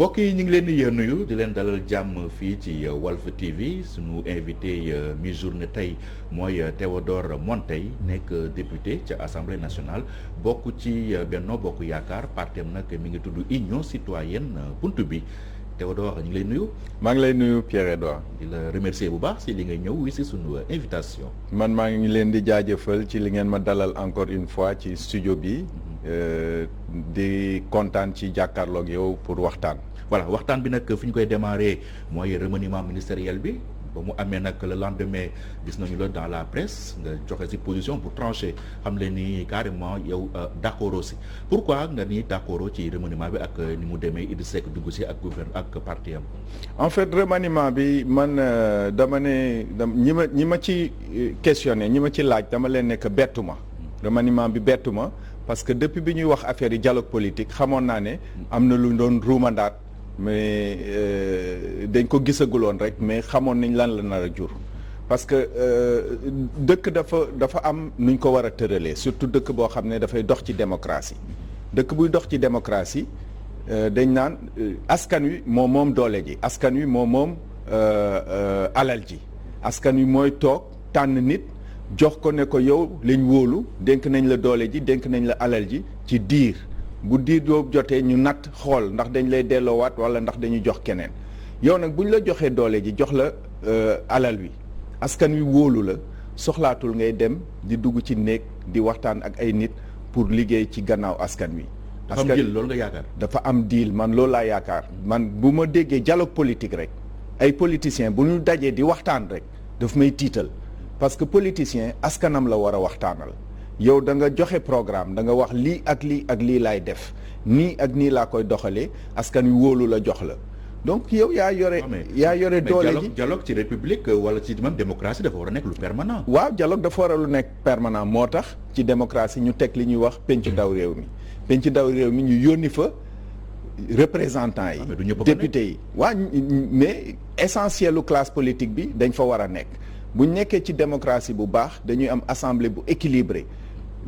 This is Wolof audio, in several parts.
mbokk yi ñu ngi leen di nuyu di leen dalal jàmm fii ci Walf TV suñu invité mi-journée tey mooy Théodore Monteil nekk député ca Assemblée nationale bokk ci Benno Bokk Yaakaar partem nag mi ngi tudd Union Citoyenne Bunt Bi Théodore ñu ngi lay nuyu. maa ngi lay nuyu Pierre-Edouard. di la remercier bu baax si li ngay ñëw wi si suñu invitation. man maa ngi leen di jaajëfal ci li ngeen ma dalal encore une fois ci studio bi. di kontaan ci jàkkaarloog yow pour waxtaan. voilà waxtaan bi nag fi ñu koy démarrer mooy remaniement ministériel bi ba mu amee nag le lendemain gis nañu la dans la presse nga joxe ci position pour trancher xam leen ni carrément yow d'accord aussi pourquoi nga ni d'accord ci remaniement bi ak ni mu demee Idrissa Seck dugg si ak gouvernement ak parti am. en fait remaniement bi man dama ne ñi ma ci questionné ñi ma ci laaj dama leen nekk bettu ma. remaniement bi bettu ma parce que depuis bi ñuy wax affaire yi dialogue politique xamoon naa ne am na lu doon ruumandaat mais dañ ko gisaguloon rek mais xamoon nañ lan la nar a jur parce que dëkk dafa am nuñ ko war a tëralee surtout dëkk boo xam ne dafay dox ci démocratie dëkk buy dox ci démocratie dañ naan askan wi moom doole ji askan wi moom alal ji askan wi mooy toog tànn nit jox ko ne ko yow lañ wóolu dénk nañ la doole ji dénk nañ la alal ji ci diir bu diir boobu jotee ñu natt xool ndax dañ lay delloowaat wala ndax dañuy jox keneen yow nag bu ñu la joxee doole ji jox la alal wi askan wi wóolu la soxlaatul ngay dem di dugg ci néeg di waxtaan ak ay nit pour liggéey ci gannaaw askan wi. dafa am deal loolu nga yaakaar. dafa am deal man loolu laa yaakaar man bu ma déggee dialogue politique rek ay politiciens bu ñu dajee di waxtaan rek daf may tiital. parce que politicien askanam la war a waxtaanal yow da nga joxe programme da nga wax lii ak lii ak lii laay def nii ak nii laa koy doxalee askan wi wóolu la jox la donc yow yaa yore doole ji dialogue ci république wala ci même démocratie dafa war a nekk lu permanent. waaw dialogue dafa war a lu nekk permanent moo tax ci démocratie ñu teg li ñuy wax penc ndaw réew mi penc ndaw réew mi ñu yónni fa représentants yi député yi waaw mais essentielu classe politique bi dañ fa war a nekk bu ñu nekkee ci démocratie bu baax dañuy am assemblée bu équilibré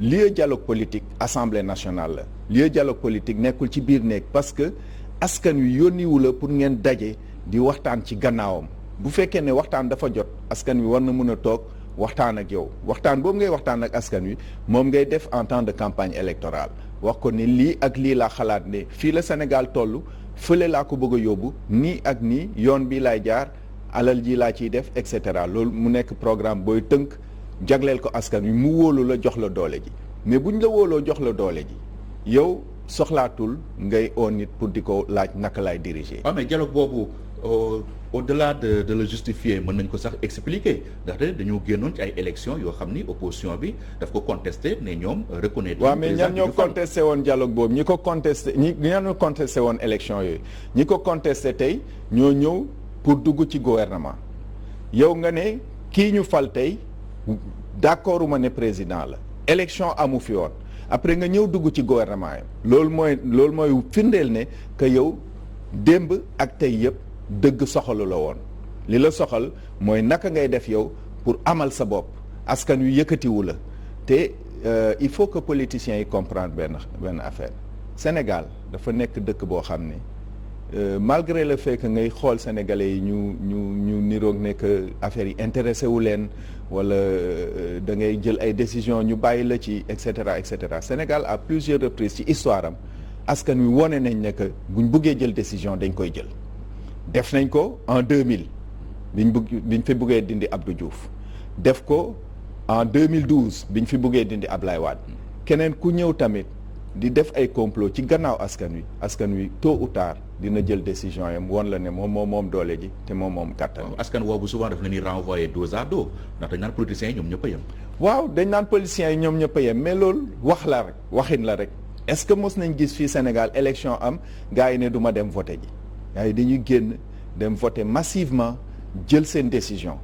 lieu dialogue politique assemblée nationale la lieu dialogue politique nekkul ci biir néeg parce que askan wi yónniwu la pour ngeen daje di waxtaan ci gannaawam bu fekkee ne waxtaan dafa jot askan wi war na mën a toog waxtaan ak yow waxtaan boobu ngay waxtaan ak askan wi moom ngay def en temps de campagne électorale wax ko ni lii ak lii laa xalaat ne fii la Sénégal toll fële laa ko bëgg a yóbbu nii ak nii yoon bi laay jaar alal ji laa ciy def et cetera loolu mu nekk programme booy tënk jagleel ko askan wi mu wóolu la jox la doole ji mais bu ñu la wóoloo jox la doole ji yow soxlaatul ngay oo nit pour di ko laaj naka laay diriger. waaw mais dialogue boobu au-delà de le justifier mën nañ ko sax expliquer ndaxte dañoo génnoon ci ay élections yoo xam ni opposition bi daf ko contesté ne ñoom reconnaître. waaw mais ñan ñoo contesté woon dialogue boobu ñi ko contesté ñoo contesté woon élection yooyu ñi ko contesté tey ñoo ñëw. pour dugg ci gouvernement yow nga ne kii ñu fal tey d'accord ma ne président la élection amu fi woon après nga ñëw dugg ci gouvernement yi loolu mooy firndeel ne que yow démb ak tey yëpp dëgg soxalu la woon li la soxal mooy naka ngay def yow pour amal sa bopp askan wi yëkkatiwu la te il faut que politiciens yi comprendre benn affaire Sénégal dafa nekk dëkk boo xam ne malgré le fait que ngay xool sénégalais yi ñu niroog ne que affaire yi intéressé wu leen wala da ngay jël ay décisions ñu bàyyi la ci et cetera Sénégal à plusieurs reprises ci histoire am askan wi wone nañ ne que buñ bëggee jël décision dañ koy jël. def nañ ko en 2000 biñ fi bëggee dindi Abdou Diouf def ko en 2012 biñ fi bëggee dindi Ablaye Wade keneen ku ñëw tamit. di def ay complot ci gannaaw askan wi tôt ou tard dina jël décision yam woon la ne moom doole ji te moom kàttan askan woowu souvent daf leen di renvoyer dos à dos ndax dañ naan politiciens yi ñoom ñëpp a yem. waaw dañ naan politiciens yi ñoom ñëpp a yem mais loolu waxin la rek est-ce que mos nañ gis fii Sénégal élection am gars yi ne du ma dem voter ji gars yi dañuy génn dem voter massivement jël seen décision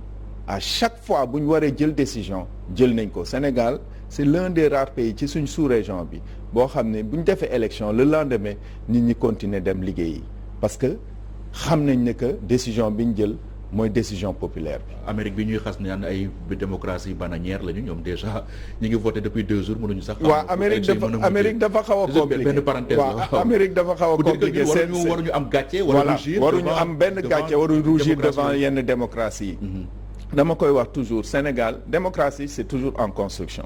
à chaque fois bu ñu waree jël décision jël nañ ko Sénégal c'est l'un des rares pays ci suñ sous-région bi boo xam ne bu ñu defee élection le lendemain nit ñi continuer dem liggéeyi parce que xam nañ ne que décision bi ñu jël mooy décision populaire bi. Amérique bi ñuy xas naan ay démocratie bananière lañu ñoom déjà ñu ngi voté depuis 2 jours mënuñu sax. waaw Amérique dafa xaw a compliqué benn parenthèse waaw Amérique dafa xaw a compliqué. waruñu am gàcce. waruñu am benn gàcce waruñu rougir devant yenn démocratie yi. dama koy wax toujours Sénégal démocratie c'est toujours en construction.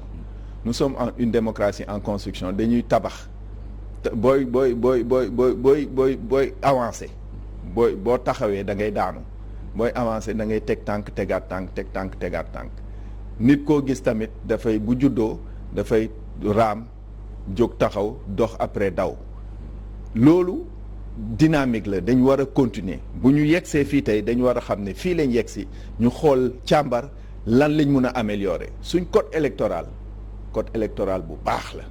nous sommes une démocratie en construction dañuy tabax booy avancer boo taxawee da ngay daanu. booy avancé da ngay teg tànk tegaat tànk teg tànk tegaat tànk nit koo gis tamit dafay bu juddoo dafay raam jóg taxaw dox après daw loolu dynamique la dañ war a continuer bu ñu yegsee fii tey dañu war a xam ne fii lañ yegsi ñu xool càmbar lan lañ mun a améliorer suñ code électoral bu baax la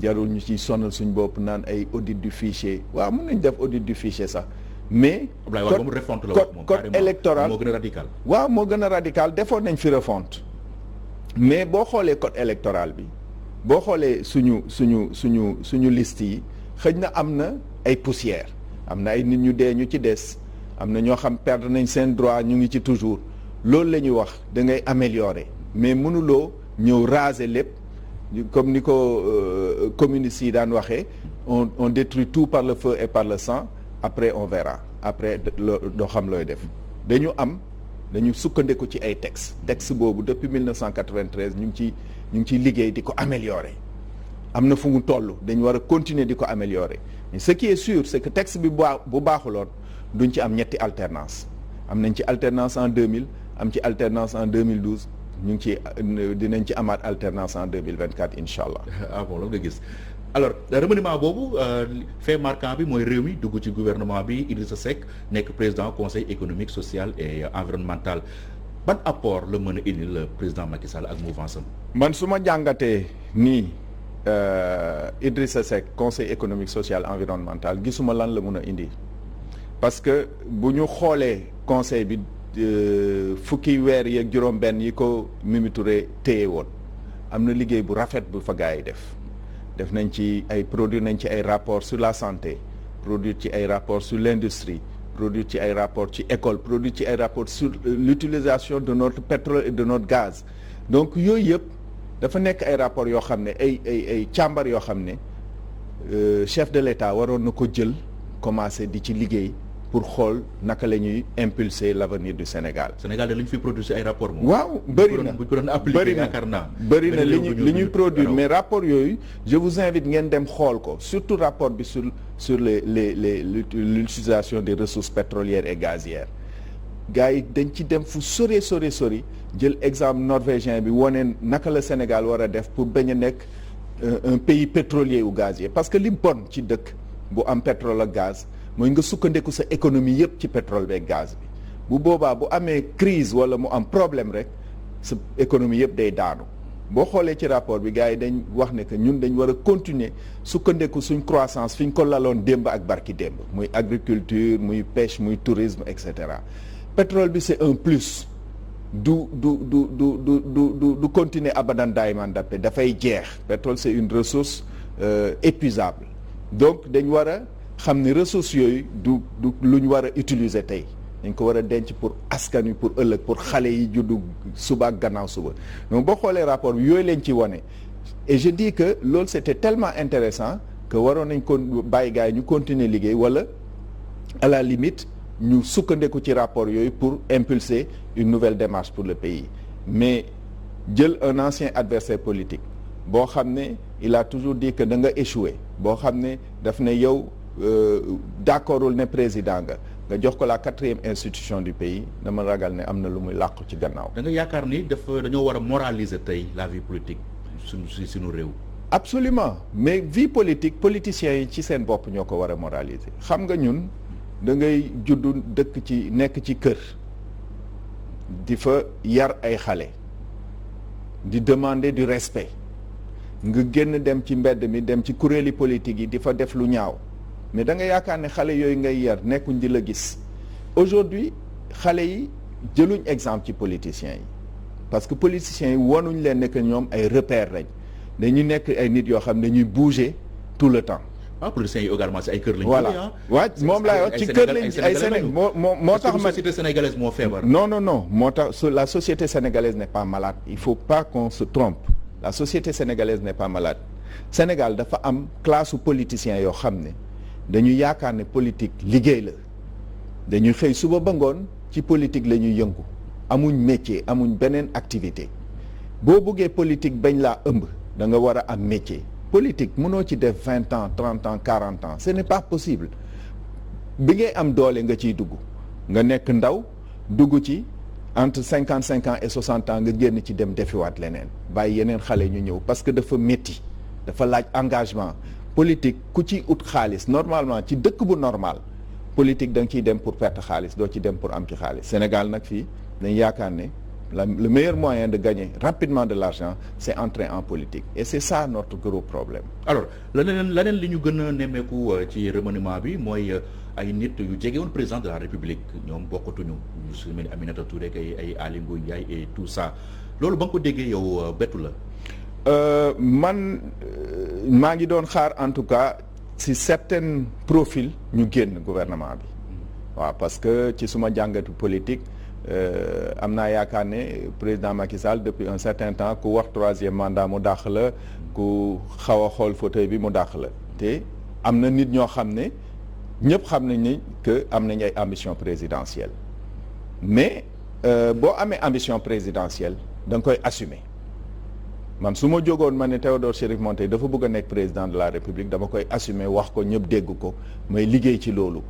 jarul ñu ciy sonal suñ bopp naan ay audit du fichier waaw mun nañ def audit du fichier sax mais code électoral moo gën a radical. waaw moo gën a radical defoon nañ fi refonte mais boo xoolee code électoral bi boo xoolee suñu liste yi xëj na am na ay poussière am na ay nit ñu dee ñu ci des am na ñoo xam perdre nañ seen droit ñu ngi ci toujours loolu la ñuy wax da ngay améliorer mais mënuloo ñëw raser lépp comme ni ko communistes yi daan waxee on détruit tout par le feu et par le sang. après on verra après doo xam looy def dañu sukkandiku ci ay texte boobu depuis 1993 ñu ngi ciy liggéey di ko améliorer am na fu mu toll dañu war a continuer di ko améliorer mais ce qui est sûr c'est que texte bi bu baaxuloon duñ ci am ñetti alternance am nañ ci alternance en 2000 am ci alternance en 2012 dinañ ci amaat alternance en 2024 incha allah. ah bon loolu nga gis. alors remaniement boobu fait marquant bi mooy réew mi dugg ci gouvernement bi Idrissa Seck nekk président conseil économique social et environnemental ban apport la mën a indi le président Macky Sall ak mouvance am. man su ma jàngatee nii Idrissa Seck conseil économique social environnemental gisuma lan la mën a indi parce que bu ñu xoolee conseil bi fukki weer yeeg juróom-benn yi ko Mimi Touré téye woon am na liggéey bu rafet bu fa gars yi def nañ ci produire nañ ci ay rapports sur la santé produire ci ay rapports sur l'industrie produire ci ay rapports ci école produire ci ay rapports sur l'utilisation de notre pétrole et de notre gaz donc yooyu yëpp dafa nekk ay rapports yoo xam ne ay càmbar yoo xam ne chef de l'État waroon na ko jël commencer di ci liggéey pour xool naka la ñuy impulser l'avenir du Sénégal. Sénégal de li ñu fi produire ci ay rapports moom. waaw bëri na li ñuy produire mais rapport yooyu je vous invite ngeen dem xool ko surtout rapport bi sur l'utilisation des ressources pétrolières et gazières gars yi dañ ci dem fu sori jël exemple norvégien bi wane naka la Sénégal war a def pour bañ a nekk un pays pétrolier ou gazier parce que li bon ci dëkk bu am pétrole ak gaz mooy nga sukkandiku sa économie yëpp ci pétrole beeg gaz bi bu boobaa bu amee crise wala mu am problème rek sa économie yëpp day daanu boo xoolee ci rapport bi gars yi dañ wax ne que ñun dañ war a continuer sukkandiku suñ croissance fi ñu ko laloon démb ak barki démb muy agriculture muy pêche muy tourisme et cetera pétrole bi c'est un plus du continuer abadan daayiman dappe dafay jeex pétrole c'est une ressource épuisable donc dañ war a xam ni ressources yooyu du lu ñu war a utiliser tey dañ ko war a denc pour askan wi pour ëllëg pour xale yi juddu suba ak gannaaw suba donc boo xoolee rapport bi yooyu leen ci wane et je dis que loolu c'était tellement intéressant que waroon nañ ko bàyyi gars yi ñu continuer liggéey wala à la limite ñu sukkandiku ci rapport yooyu pour impulser une nouvelle démarche pour le pays mais jël un ancien adversaire politique boo xam ne il a toujours dit que da nga échoué boo xam ne daf ne yow d'accordul ne président nga jox ko la 4e institution du pays dama ragal ne am na lu muy làqu ci gannaaw. da nga yaakaar ni dañoo war a moraliser tey la vie politique suñu réew. absolument mais vie politique politiciens yi ci seen bopp ñoo ko war a moraliser xam nga ñun da ngay juddu dëkk ci nekk ci kër di fa yar ay xale di demander du respect nga génn dem ci mbedd mi dem ci kuréeli politique yi di fa def lu ñaaw. mais da nga yaakaar ne xale yooyu ngay yar nekkuñ di la gis aujourd'hui xale yi jëluñ exemple ci politiciens yi parce que politiciens yi wonuñ leen ne que ñoom ay repères lañ dañu nekk ay nit yoo xam ne dañuy bouger tout le temps. politiciens yi également si ay kër lañu. voilà waaw moom laay wax ci kër lañ ay Sénégal moo tax ma société sénégalaise moo feebar. non moo tax la société sénégalaise n'est pas malade il faut pas qu'on se trompe la société sénégalaise n'est pas malade Sénégal dafa am classe su politiciens yoo xam ne dañu yaakaar ne politique liggéey la dañuy xëy suba ba ngoon ci politique la ñuy yëngu amuñ métier amuñ beneen activité boo bëggee politique bañ laa ëmb da nga war a am métier. politique mënoo ci def 20 ans 30 ans 40 ans ce n'est pas possible bi ngay am doole nga ciy dugg nga nekk ndaw dugg ci entre 55 ans et 60 ans nga génn ci dem defiwaat leneen bàyyi yeneen xale ñu ñëw parce que dafa métti dafa laaj engagement politique ku ci ut xaalis normalement ci dëkk bu normal politique da nga ciy dem pour perte xaalis doo ci dem pour am ci xaalis Sénégal nag fii dañ yaakaar ne le meilleur moyen de gagner rapidement de l'argent c'est entrer en politique et c'est ça notre gros problème. alors leneen li ñu gën a nemmeeku ci remaniement bi mooy ay nit yu jege woon président de la République ñoom bokkatuñu su mel ni Aminata Touré ay Aly Ngouille Ndiaye et tout ça loolu ba nga ko déggee yow bettu la. man maa ngi doon xaar en tout cas si certains profils ñu génn gouvernement bi waaw parce que ci suma jàngatu politique. am naa yaakaar ne président Macky Sall depuis un certain temps ku wax 3e mandat mu dàq la ku xaw a xool fauteuil bi mu dàq la te am na nit ñoo xam ne ñëpp xam nañ ni que am nañ ay ambition présidentielle mais boo amee ambition présidentielle da nga koy assumer man su ma jógoon ma ne Théodore Chérif Monteil dafa bëgg a nekk président de la République dama koy assumer wax ko ñëpp dégg ko may liggéey ci loolu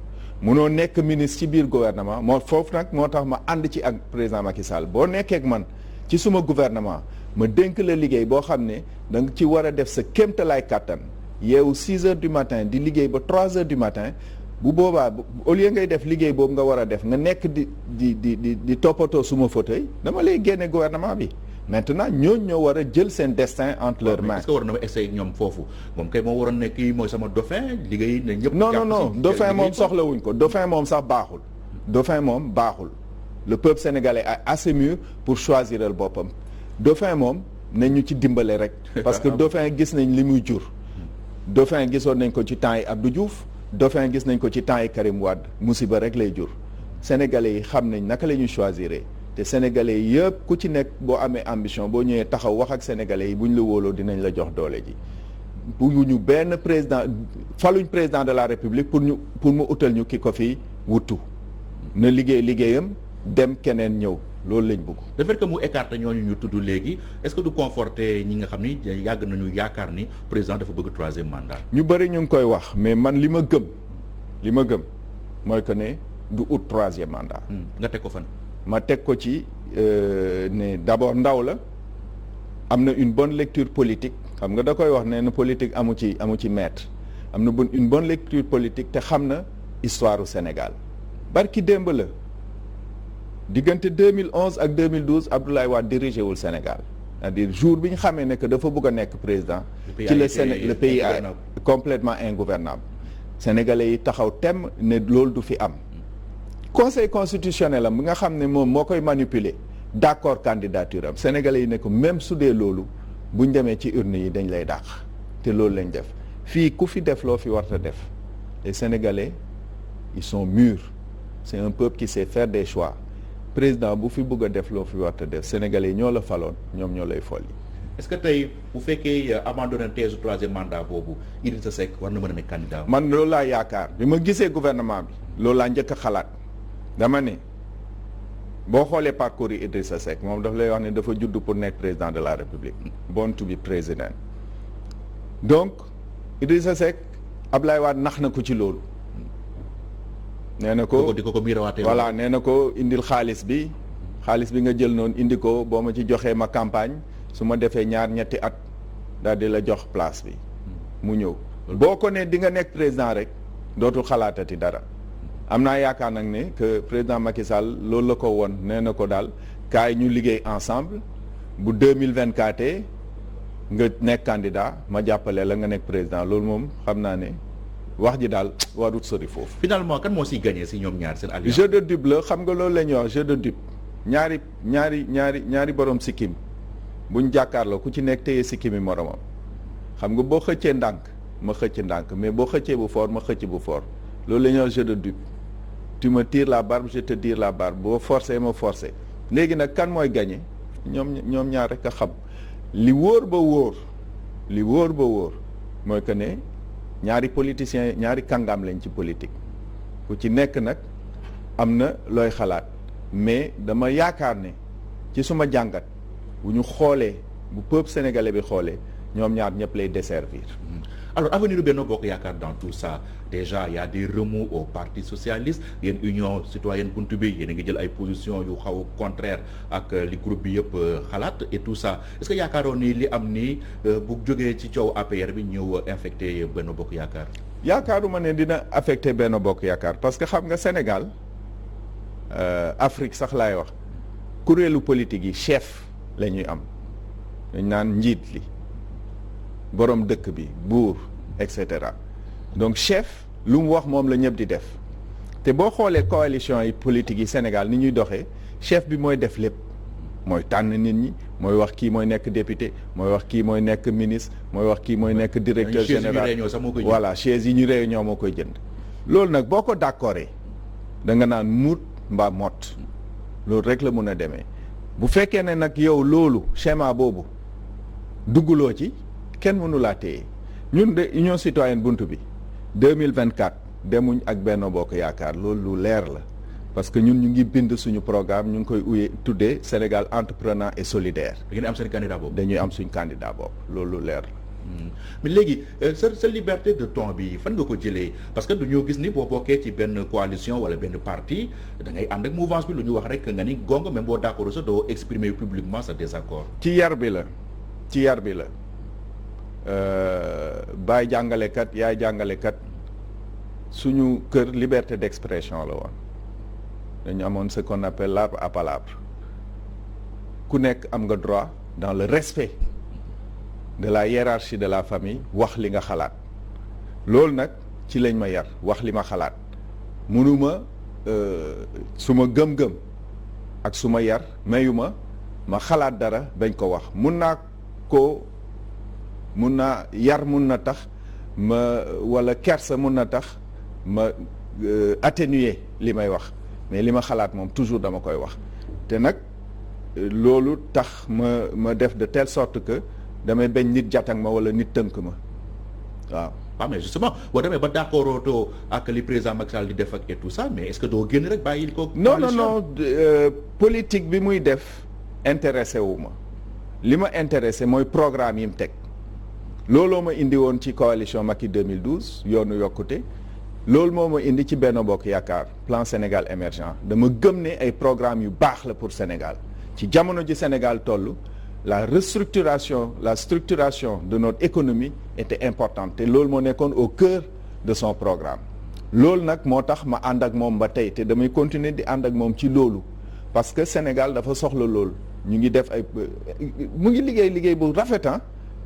munoo nekk ministre ci biir gouvernement moo foofu nag moo tax ma ànd ci ak président Macky Sall boo nekkee ak man ci suma gouvernement ma dénk la liggéey boo xam ne da nga ci war a def sa kéemtalaay kàttan yeewu 6 heures du matin di liggéey ba 3 heures du matin bu boobaa au lieu ngay def liggéey boobu nga war a def nga nekk di toppatoo suma fauteuil dama lay génne gouvernement bi maintenant ñooñu ñoo war a jël seen destin entre leurs mains. est-ce que war na ma essayer ñoom foofu moom kay moo waroon nekk kii mooy sama dauphin liggéey na ñëpp. non dauphin moom soxlawuñ ko dauphin moom sax baaxul. dauphin moom baaxul le peuple sénégalais est assez mûr pour choisiral boppam dauphin moom nañ ñu ci dimbale rek. parce que dauphin gis nañ li muy jur. dauphin gisoon nañ ko ci temps yi Abdou Diouf dauphin gis nañ ko ci temps yi Karim Wade musiba rek lay jur sénégalais yi xam nañ naka la ñuy choisir. te sénégalais yëpp ku ci nekk boo amee ambition boo ñëwee taxaw wax ak sénégalais yi bu ñu la wóoloo dinañ la jox doole ji bëgguñu benn président faluñ président de la république pour mu utal ñu ki ko fi wutu na liggéeyam dem keneen ñëw loolu lañ bëgg. le fait que mu écarté ñooñu ñu tudd léegi est-ce que du conforter ñi nga xam ni yàgg nañu yaakaar ni président dafa bëgg 3e mandat. ñu bëri ñu ngi koy wax mais man li ma gëm mooy que ne du ut 3e mandat. nga teg ko fan. ma teg ko ci ne d'abord ndaw la am na une bonne lecture politique xam nga da koy wax ne na politique amu ci maître am na une bonne lecture politique te xam na histoire du Sénégal barki démb la diggante 2011 ak 2012 Abdoulaye Wade dirigé wul Sénégal c'est-à-dire jour bi ñu xamee ne que dafa bëgg a nekk président ci le pays est complètement ingouvernable sénégalais yi taxaw temm ne loolu du fi am conseil constitutionnel am bi nga xam ne moom moo koy manipuler d'accord candidature am sénégalais yi ne ko même su dee loolu buñ demee ci urne yi dañ lay dàq te loolu lañ def fii ku fi def loo fi warta def les sénégalais ils sont mûrs c'est un peuple qui sait faire des choix président bu fi bëgg a def loo fi warta def sénégalais yi ñoo la faloon ñoom ñoo lay folli. est-ce que tey bu fekkee abandonné thèse 3e mandat boobu Idrissa Seck war na mën a nekk candidat. man loolu laa yaakaar bi ma gisee gouvernement bi loolu laa njëkk a xalaat. dama ne boo xoolee parcours yi Idrissa Seck moom daf lay wax ne dafa judd pour nekk président de la République born to be president donc Idrissa Seck Ablaye Wade nax na ko ci loolu nee na ko di ko biirawaatee voilà nee na ko indil xaalis bi nga jël noonu indi ko boo ma ci joxee ma campagne su ma defee ñetti at daal di la jox place bi mu ñëw boo ko ne di nga nekk président rek dootul xalaatati dara am naa yaakaar nag ne que président Macky Sall loolu la ko woon nee na ko daal kaay ñu liggéey ensemble bu 2024 nga nekk candidat ma jàppale la nga nekk président loolu moom xam naa ne wax ji daal warut sori foofu. finalement kan moo siy gagné si ñoom ñaar seen alliance. jeu de dupe la xam nga loolu la ñuy wax jeu de dupe ñaari borom sikkim buñ jàkkaarloo ku ci nekk téye sikkimi moromam xam nga boo xëccee ndànk ma xëcc ndànk mais boo xëccee bu fort ma xëcc bu fort loolu la ñuy wax jeu de dupe tu me tires la barbe je te tire la barbe boo forcé ma forcé léegi nag kan mooy gagné ñoom ñaar rek a xam li wóor ba wóor mooy que ne ñaari politiciens ñaari kàngaam lañ ci politique ku ci nekk nag am na looy xalaat mais dama yaakaar ne ci suma jàngat bu ñu xoolee bu peuple sénégalais bi xoolee ñoom ñaar ñëpp lay desservir. Alors avenir Benno Bokk Yaakaar dans tout ça déjà y a des remous au parti socialiste yéen union citoyenne buntu bi yéen a ngi jël ay positions yu xaw a contraire ak li groupe bi yëpp xalaat et tout ça est-ce que yaakaaroon ni li am nii bu jógee ci coow APR bi ñëw infecté Benno Bokk Yaakaar. yaakaaruma ne dina affecté Benno Bokk Yaakaar parce que xam nga Sénégal Afrique sax laay wax kuréelu politique yi chef la ñuy am dañ naan njiit li. borom dëkk bi buur et cetera donc chef lu mu wax moom la ñëpp di def te boo xoolee coalition yi politique yi Sénégal ni ñuy doxee chef bi mooy def lépp mooy tànn nit ñi mooy wax kii mooy nekk député mooy wax kii mooy nekk ministre mooy wax kii mooy nekk directeur général voilà chaise yi ñu réunion moo koy jënd loolu nag boo ko d'accordé da nga naan muut mbaa mott loolu rek la mun a demee bu fekkee ne nag yow loolu schéma boobu dugguloo ci kenn mënu laa téye ñun de union citoyenne buntu bi 2024 demuñ ak Benno Bokk Yaakaar loolu lu leer la parce que ñun ñu ngi bind suñu programme ñu ngi koy tuddee Sénégal entreprenant et solidaire. da ngeen am seen candidat boobu. dañuy am suñ candidat boobu loolu lu leer la. mais léegi sa liberté de ton bi fan nga ko jëlee parce que dañoo gis ni boo bokkee ci benn coalition wala benn parti da ngay ànd ak mouvance bi lu ñu wax rek nga ni gongo même boo d'accord sa doo exprimer publiquement sa désaccord. ci yar bi la. baay jàngalekat yaay jàngalekat suñu kër liberté d'expression la woon dañu amoon ce qu'on appelle l'arbre à palabre ku nekk am nga droit dans le respect de la hiérarchie de la famille wax li nga xalaat loolu nag ci lañ ma yar wax li ma xalaat mënuma suma gëm-gëm ak suma yar mayuma ma xalaat dara bañ ko wax mun naa yar mun na tax ma wala kersa mun na tax ma atténuer li may wax mais li ma xalaat moom toujours dama koy wax te nag loolu tax ma def de telle sorte que damay bañ nit jàttang ma wala nit tënk ma waaw. ah mais justement boo demee ba d'accord too ak li président Macky Sall di def ak et tout ça mais est-ce que doo génn rek bàyyil ko. non politique bi muy def intéressé wu ma li ma intéressé mooy programme yi mu teg. looloo ma indi woon ci coalition Macky 2012 yoonu yokkute loolu moo ma indi ci Benno Bokk Yaakaar plan Sénégal émergent dama gëm ne ay programme yu baax la pour Sénégal ci jamono ji Sénégal toll la structuration de notre économie était importante te loolu moo nekkoon au cœur de son programme loolu nag moo tax ma ànd ak moom ba tey te damay continuer di ànd ak moom ci loolu parce que Sénégal dafa soxla loolu ñu ngi def mu ngi liggéey bu rafet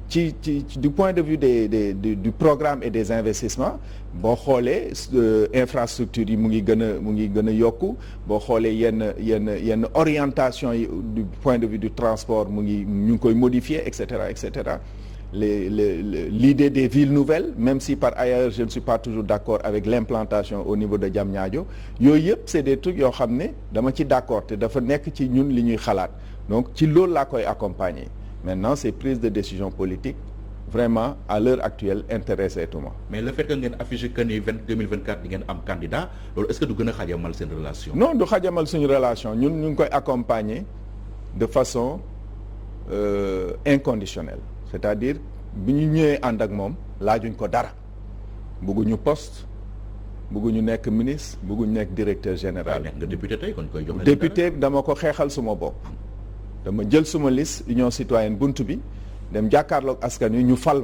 ci du point de vue du programme et des investissements boo xoolee infrastructure yi mu ngi gën a yokku boo xoolee yenn orientation yi du point de vue du transport ñu ngi koy modifier et cetera l'idée des villes nouvelles même si par ailleurs je ne suis pas toujours d'accord avec l'implantation au niveau de Diamniadio yooyu yëpp c'est des trucs yoo xam ne dama ci d'accord te dafa nekk ci ñun li ñuy xalaat donc ci loolu laa koy accompagner. Maintenant ces prises de décision politique vraiment à l'heure actuelle intéressé tuma mais le fait que ngeen affiché que ni 2024 di ngeen am candidat loolu est-ce que du gën a xajamal seen relation. non du xajamal suñu relation ñun ñu ngi koy accompagner de façon inconditionnelle c'est-à-dire bi ñu ñëwee ànd ak moom laajuñ ko dara bëgguñu poste bëgguñu nekk ministre bëgguñu nekk directeur général. nekk nga député tey kon koy jox député dama ko xeexal suma bopp. dama jël suma liste union citoyenne bunt bi dem jàkkaarloog askan wi ñu fal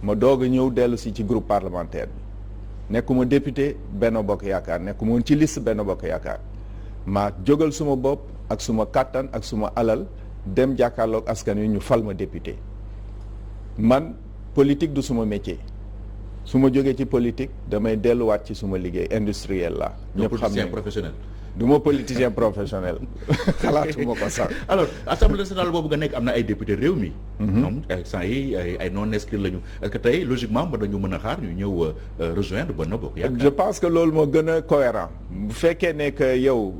ma doog a ñëw dellu si ci groupe parlementaire bi nekkuma député Benno Bokk Yaakaar nekkuma woon ci liste Benno Bokk Yaakaar maa jógal suma bopp ak suma kàttan ak suma alal dem jàkkaarloog askan wi ñu fal ma député man politique du suma métier su ma jógee ci politique damay delluwaat ci suma liggéey industriel la ñëpp xam ne professionnel du ma politicien professionnel xalaatuma ko sax. alors assemblée nationale boobu nga nekk am na ay député réew mi. ñoom instant yi ay non inscrits lañu est-ce que tey logiquement mën nañu mën a xaar ñu ñëw rejoindre Benno Bokk Yaakaar. je pense que loolu moo gën a cohérent bu fekkee ne que yow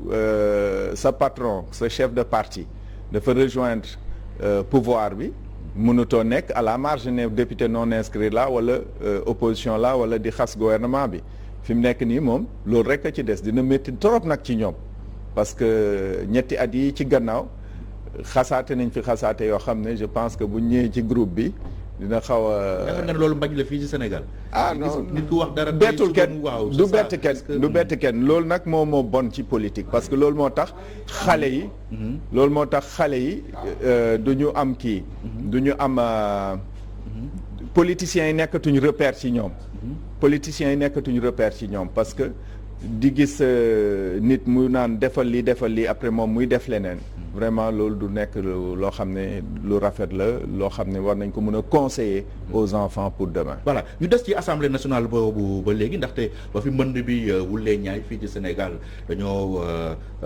sa patron sa chef de parti dafa rejoindre pouvoir bi. mënutoo nekk à la marge ne député non inscrit la wala opposition la wala di xas gouvernement bi fi mu nekk nii moom loolu rek a ci des dina métti trop nag ci ñoom parce que ñetti at yi ci gannaaw xasaate nañ fi xasaate yoo xam ne je pense que bu ñëwee ci groupe bi dina xaw a. yaakaar nga ne loolu mbañ la fii ci Sénégal. Non nit ku wax dara. bettul kenn du bett kenn du bett kenn loolu nag moo bon ci politique parce que loolu moo tax xale yi. loolu moo tax xale yi du ñu am kii. du ñu am politiciens yi nekkatuñu repère ci ñoom. politiciens yi nekkatuñu repère ci ñoom parce que di gis nit mu naan defal lii après moom muy def leneen. vraiment loolu du nekk loo xam ne lu rafet la loo xam ne war nañ ko mën a conseiller aux enfants pour demain. voilà ñu des ci assemblée nationale boobu ba léegi ndaxte ba fi mbënd bi wulee ñaay fii ci Sénégal dañoo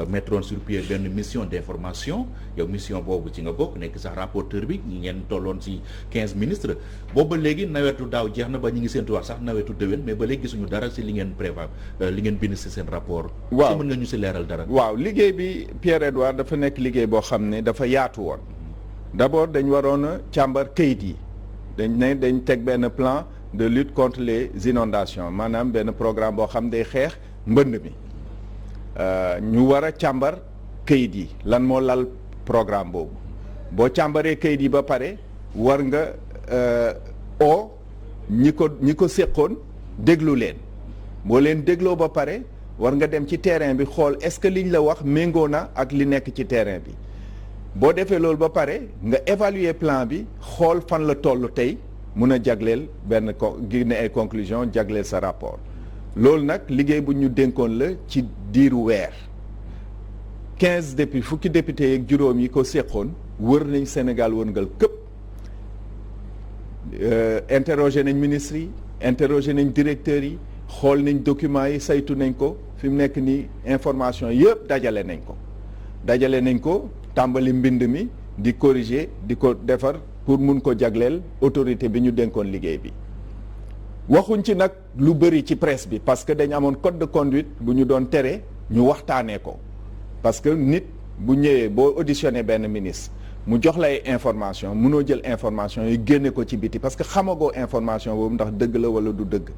mettroon sur pied benn mission d'information yow mission boobu ci nga bokk nekk sax rapporteur bi ngeen tolloon ci 15 ministres boobu ba léegi nawetu daaw jeex na ba ñu ngi séentuwaat sax nawetu déwén mais ba léegi gisuñu dara ci li ngeen prévoir li ngeen bind ci seen rapport. waaw mën nga ñu ci leeral dara. waaw liggéey bi Pierre-Edouard dafa nekk liggéey boo xam ne dafa yaatu woon d'abord dañ waroon a càmbar kayit yi dañ teg benn plan de lutte contre les inondations maanaam benn programme boo xam day xeex mbënd mi ñu war a càmbar kayit yi lan moo lal programme boobu boo càmbaree kayit yi ba pare war nga ñi ko séqoon déglu leen boo leen dégloo ba pare war nga dem ci terrain bi xool est-ce que liñ la wax méngoo na ak li nekk ci terrain bi boo defee loolu ba pare nga évaluer plan bi xool fan la toll tey mun a jagleel benn génne ay conclusion jagleel sa rapport loolu nag liggéey bu ñu dénkoon la ci diiru weer 15 députés fukki députés yeeg juróom yi ko séqoon wër nañ Sénégal wërngal këpp interroger nañ ministres yi interroger nañ directeurs yi xool nañ documents yi saytu nañ ko fi mu nekk nii information yëpp dajale nañ ko tàmbali mbind mi di corriger di ko defar pour mun ko jagleel autorité bi ñu dénkoon liggéey bi waxuñ ci nag lu bëri ci presse bi parce que dañ amoon code de conduite bu ñu doon tere ñu waxtaanee ko parce que nit bu ñëwee boo auditionné benn ministre mu jox lay information munoo jël information yi génne ko ci biti parce que xamagoo information boobu ndax dëgg la wala du dëgg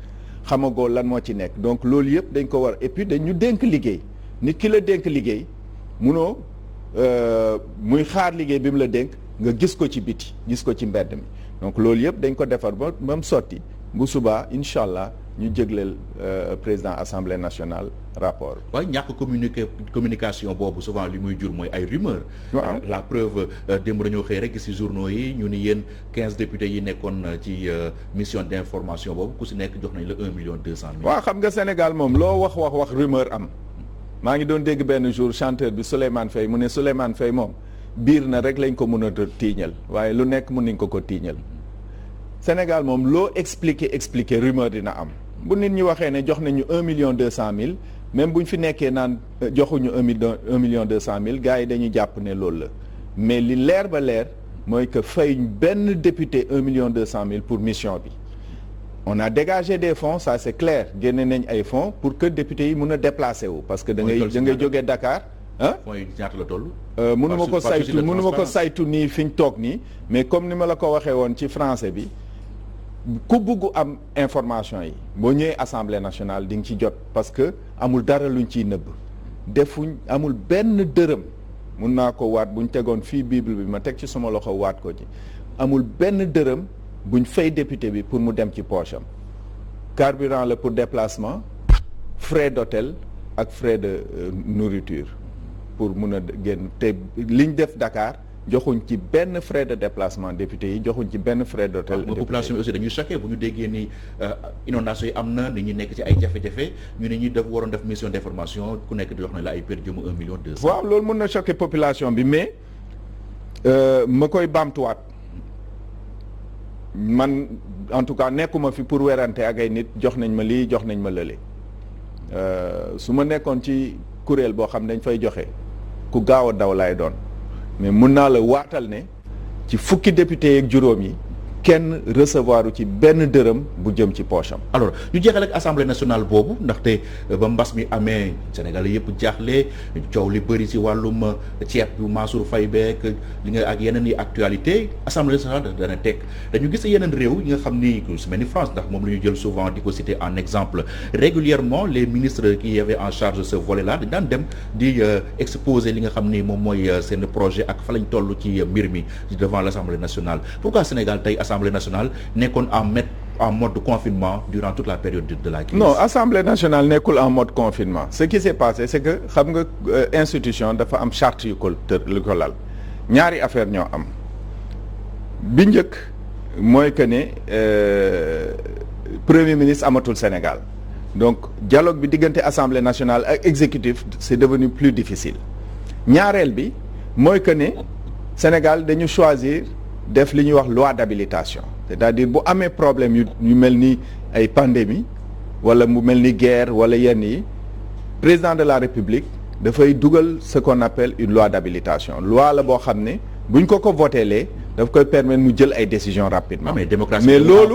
xamagoo lan moo ci nekk donc loolu yëpp dañ ko war et puis dañ ñu dénk liggéey nit ki la dénk liggéey munoo muy xaar liggéey bi mu la dénk nga gis ko ci biti gis ko ci mbedd mi donc loolu yëpp dañ ko defar ba mu sotti bu subaa incha allah ñu jégleel président assemblée nationale rapport. waaye ñàkk communication boobu souvent li muy jur mooy ay rumeur. waaw la preuve démb dañoo xëy rek ci journaux yi ñu ni yéen 15 députés yi nekkoon ci mission d'information boobu ku ci nekk jox nañ la 1,2 million. waaw xam nga Sénégal moom loo wax rumeur am maa ngi doon dégg benn jour chanteur bi Souleymane Faye mu ne Souleymane Faye moom biir na rek lañ ko mën a tiiñal waaye lu nekk mën nañ ko tiiñal Sénégal moom loo expliquer rumeur dina am. bu nit ñi waxee ne jox nañu 1,2 million même bu ñu fi nekkee naan joxuñu 1,2 million gars yi dañuy jàpp ne loolu la mais li leer ba leer mooy que fay benn député 1,2 million pour mission bi on a dégagé des fonds ça c'est clair génne nañ ay fonds pour que député yi mun a déplacer wu parce que da ngay jógee Dakar ah. fonds yi ñaata la toll. mënuma ko saytu nii fi ñu toog nii mais comme ni ma la ko waxee woon ci français bi. ku bugg am information yi boo ñëwee assemblée nationale di nga ci jot parce que amul dara luñ ciy nëbb defuñ amul benn dërëm mun naa ko waat buñ tegoon fii bible bi ma teg ci sama loxo waat ko ci amul benn dërëm buñ fay député bi pour mu dem ci poche am carburant la pour déplacement frais d'hôtel ak frais de nourriture pour mun a génn te liñ def Dakar joxuñ ci benn frais de déplacement député yi joxuñ ci benn frais d'hôtel. population bi aussi dañuy choqué bu ñu déggee ni inondation yi am na nit ñi nekk ci ay jafe-jafe ñu ne ñi def waroon def mission d'information ku nekk di jox na la ay per diem 1,2 million. waaw loolu mën na choqué population bi mais ma koy baamtuwaat man en tout cas nekkuma fi pour werante ak ay nit jox nañ ma lii jox nañ ma lële su ma nekkoon ci kuréel boo xam ne dañ fay joxe ku gaaw a daw lay doon mais mun naa la waatal ne ci fukki député yeeg juróom yi kenn recevoir ci benn dërëm bu jëm ci poche am. alors ñu jeexal ak assemblée nationale boobu ndaxte ba mbas mi amee Sénégal yëpp jaaxle coow li bëri si wàllum ceeb bu Mansour Faye beek li nga ak yeneen yi actualité assemblée nationale dana teg dañu gis yeneen réew yi nga xam ni su mel ni France ndax moom la ñu jël souvent di ko citer en exemple régulièrement les ministres qui y avaient en charge ce volet là dañ daan dem di exposer li nga xam ni moom mooy seen projet ak fa lañ toll ci mbir mi devant l'assemblée nationale pourquoi Sénégal tey assemblée nationale nekkoon en mode confinement durant toute la période de la crise. Non, Assemblée nationale nekkul en mode confinement ce qui s'est passé c'est que xam nga institution dafa am charte yu ko lal ñaari affaire ñoo am bi njëkk mooy que ne premier ministre amatul Sénégal donc dialogue bi diggante Assemblée nationale ak exécutif c'est devenu plus difficile ñaareel bi mooy que ne Sénégal dañu choisir def li ñuy wax loi d'habilitation c'est-à-dire bu amee problème yu mel ni ay pandémie wala mu mel ni guerre wala yenn yi président de la République dafay dugal ce qu'on appelle une loi d'habilitation loi la boo xam ne buñ ko voteelee daf koy permettre mu jël ay décisions rapidement mais démocratie mais loolu